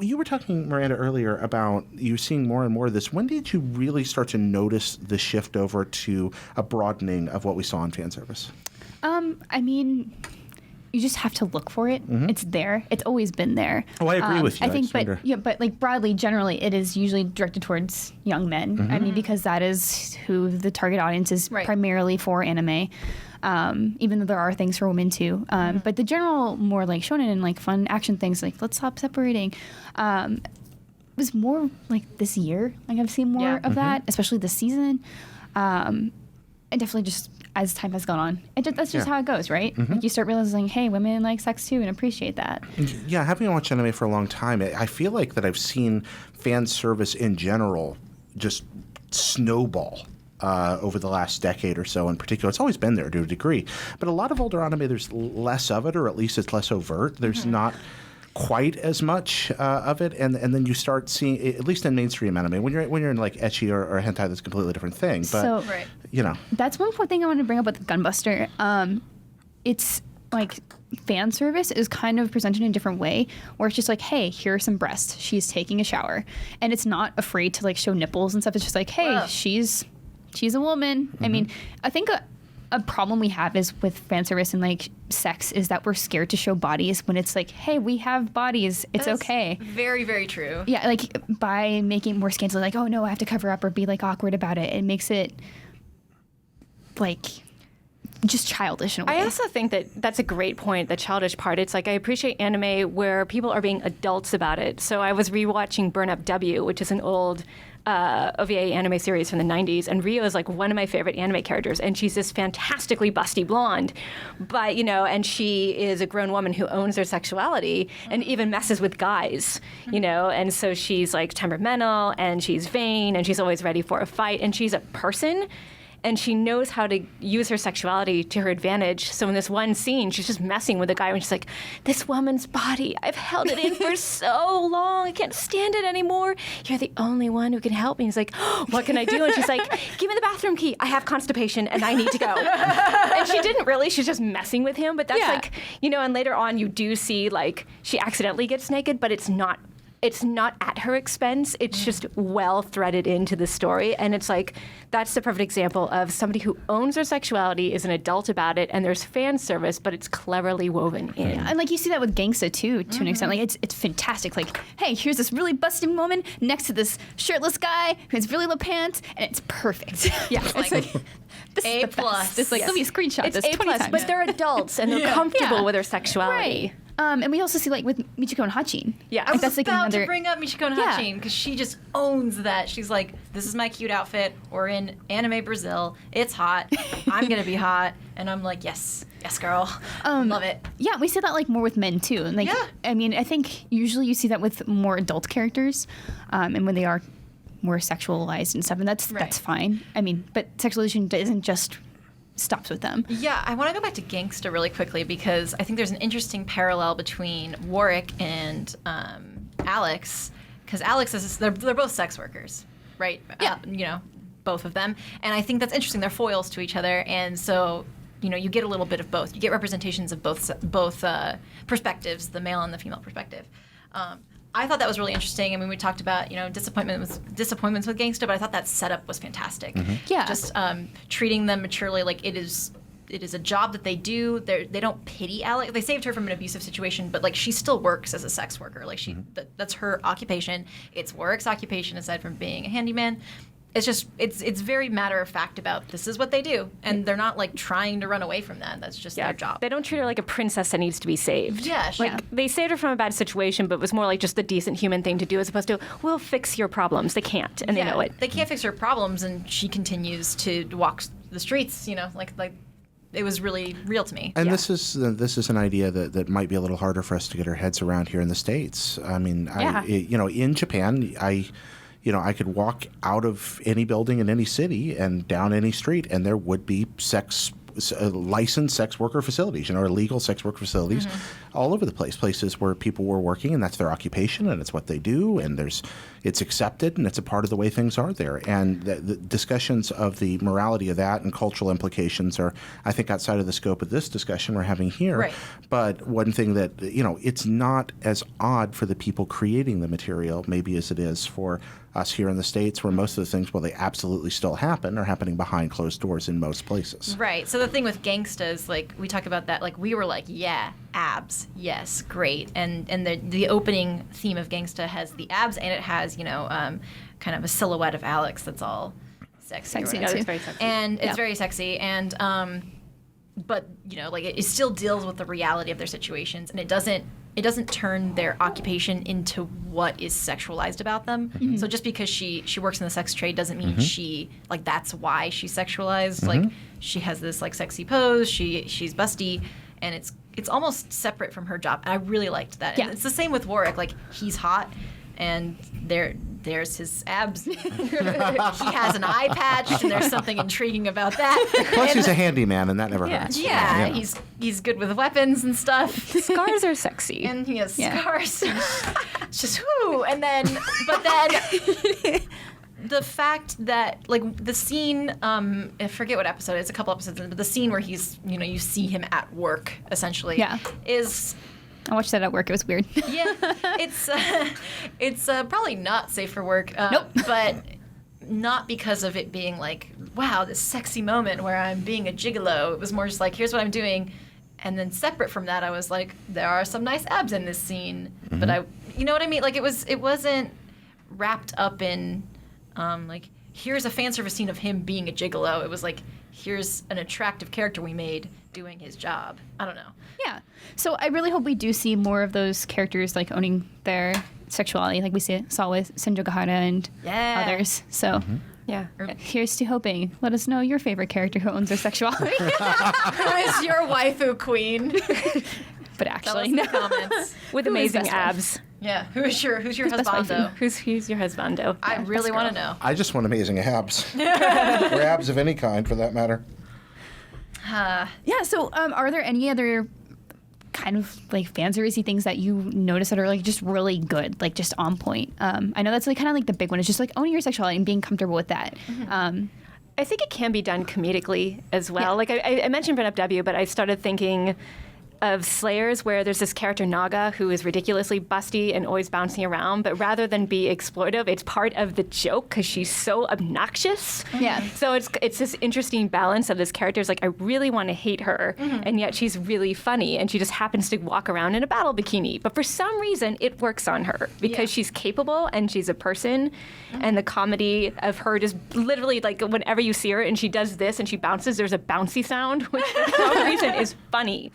You were talking, Miranda, earlier about you seeing more and more of this. When did you really start to notice the shift over to a broadening of what we saw in fan service? I mean, you just have to look for it. Mm-hmm. It's there. It's always been there. Oh, I agree with you. I think, but like broadly, generally, it is usually directed towards young men. Mm-hmm. I mean, because that is who the target audience is primarily for anime. Even though there are things for women too. But the general more like shonen and like fun action things, like let's stop separating, was more like this year. Like I've seen more of that, especially this season. And definitely just as time has gone on. That's just how it goes, right? Mm-hmm. Like you start realizing, hey, women like sex too and appreciate that. Yeah, having watched anime for a long time, I feel like that I've seen fan service in general just snowball over the last decade or so in particular. It's always been there to a degree. But a lot of older anime, there's less of it, or at least it's less overt. There's not quite as much of it, and then you start seeing, at least in mainstream anime, when you're in like ecchi or hentai, that's a completely different thing. But you know, that's one thing I want to bring up with Gunbuster. It's like fan service is kind of presented in a different way, where it's just like, hey, here's some breasts. She's taking a shower, and it's not afraid to like show nipples and stuff. It's just like, hey, she's a woman. I mean, I think a problem we have is with fan service and like sex is that we're scared to show bodies when it's like, hey, we have bodies. It's okay. Very, very true. Yeah, like by making it more scantily, like, oh no, I have to cover up or be like awkward about it. It makes it like just childish in a way. I also think that that's a great point, the childish part. It's like I appreciate anime where people are being adults about it. So I was rewatching Burn Up W, which is an old OVA anime series from the 90s, and Rio is like one of my favorite anime characters, and she's this fantastically busty blonde, but and she is a grown woman who owns her sexuality and even messes with guys, and so she's like temperamental and she's vain and she's always ready for a fight, and she's a person. And she knows how to use her sexuality to her advantage. So in this one scene, she's just messing with a guy, and she's like, this woman's body, I've held it in for so long. I can't stand it anymore. You're the only one who can help me. And he's like, oh, what can I do? And she's like, give me the bathroom key. I have constipation, and I need to go. And she didn't really. She's just messing with him. But that's like, and later on you do see, like, she accidentally gets naked, but it's not at her expense. It's just well threaded into the story. And it's like, that's the perfect example of somebody who owns their sexuality, is an adult about it, and there's fan service, but it's cleverly woven in. Yeah. And like you see that with Gangsta too, to an extent. Like it's fantastic. Like, hey, here's this really busting woman next to this shirtless guy who has really low pants, and it's perfect. Yeah. It's like this A+. Is the best. It's like, let me screenshot it's this A+, 20 times. but they're adults and they're comfortable with their sexuality. Right. And we also see like with Michiko and Hachin. Yeah, I was about to bring up Michiko and Hachin because she just owns that. She's like, this is my cute outfit. We're in anime Brazil. It's hot. I'm going to be hot. And I'm like, yes, girl. Love it. Yeah, we see that like more with men too. And like, I mean, I think usually you see that with more adult characters, and when they are more sexualized and stuff, and that's fine. I mean, but sexualization isn't just stops with them. Yeah, I want to go back to Gangsta really quickly because I think there's an interesting parallel between Warwick and Alex, because Alex they're both sex workers, right? Yeah. Both of them, and I think that's interesting. They're foils to each other, and so you get a little bit of both. You get representations of both perspectives, the male and the female perspective. I thought that was really interesting. I mean, we talked about disappointments with Gangsta, but I thought that setup was fantastic. Mm-hmm. Yeah, just treating them maturely, like it is a job that they do. They don't pity Alex. They saved her from an abusive situation, but like she still works as a sex worker. Like that's her occupation. It's Warwick's occupation aside from being a handyman. It's just it's very matter of fact about this is what they do, and they're not like trying to run away from that. That's just their job. They don't treat her like a princess that needs to be saved. Yeah, they saved her from a bad situation, but it was more like just the decent human thing to do, as opposed to we'll fix your problems. They can't, and they know it. They can't fix her problems, and she continues to walk the streets. Like it was really real to me. And this is an idea that might be a little harder for us to get our heads around here in the States. I mean, in Japan, I could walk out of any building in any city and down any street, and there would be licensed sex worker facilities, or illegal sex worker facilities. all over the place, places where people were working and that's their occupation and it's what they do and it's accepted and it's a part of the way things are there. And the discussions of the morality of that and cultural implications are, I think, outside of the scope of this discussion we're having here. Right. But one thing that, it's not as odd for the people creating the material maybe as it is for us here in the States, where most of the things, well, they absolutely still happen, are happening behind closed doors in most places. Right. So the thing with Gangsta is, like, we talk about that, like, we were like, yeah, abs, yes, great. And the opening theme of Gangsta has the abs, and it has, kind of a silhouette of Alex that's all sexy. Sexy, Yeah, it's very sexy. And it's very sexy. And, but, it still deals with the reality of their situations, and it doesn't turn their occupation into what is sexualized about them. Mm-hmm. So just because she works in the sex trade doesn't mean she, like, that's why she's sexualized. Mm-hmm. Like, she has this, like, sexy pose, she's busty, and it's almost separate from her job. And I really liked that. Yeah. And it's the same with Warwick. Like, he's hot, and there's his abs. He has an eye patch, and there's something intriguing about that. Plus, And he's a handyman, and that never hurts. yeah, he's good with weapons and stuff. Scars are sexy. And he has Yeah. scars. It's just whoo. And then, but then the fact that, like, the scene, I forget what episode, it's a couple episodes in, but the scene where he's, you see him at work, essentially, Yeah. is, I watched that at work. It was weird. yeah, it's probably not safe for work. Nope. But not because of it being like, wow, this sexy moment where I'm being a gigolo. It was more just like, here's what I'm doing. And then separate from that, I was like, there are some nice abs in this scene. Mm-hmm. But you know what I mean? Like, it wasn't wrapped up in, like, here's a fan service scene of him being a gigolo. It was like, here's an attractive character we made doing his job. I don't know. Yeah. So I really hope we do see more of those characters, like, owning their sexuality, like we saw with Senjo Gahara and Yeah. others. So Yeah. here's to hoping. Let us know your favorite character who owns their sexuality. Who is your waifu queen? But Tell us actually, in no. the comments. With Who is amazing best wife? abs. Yeah, who's your best husbando? Who's your husbando? I really want to know. I just want amazing abs. Or abs of any kind, for that matter. Yeah. So, are there any other kind of like fan servicey things that you notice that are like just really good, like just on point? I know that's like kind of like the big one. It's just like owning your sexuality and being comfortable with that. I think it can be done comedically as well. Yeah. Like I mentioned Burn Up W, but I started thinking of Slayers, where there's this character Naga who is ridiculously busty and always bouncing around, but rather than be exploitive, it's part of the joke because she's so obnoxious. Yeah. So it's this interesting balance of this character is like, I really want to hate her, and yet she's really funny, and she just happens to walk around in a battle bikini. But for some reason, it works on her because she's capable and she's a person, and the comedy of her just literally, like, whenever you see her and she does this and she bounces, there's a bouncy sound, which for some reason is funny.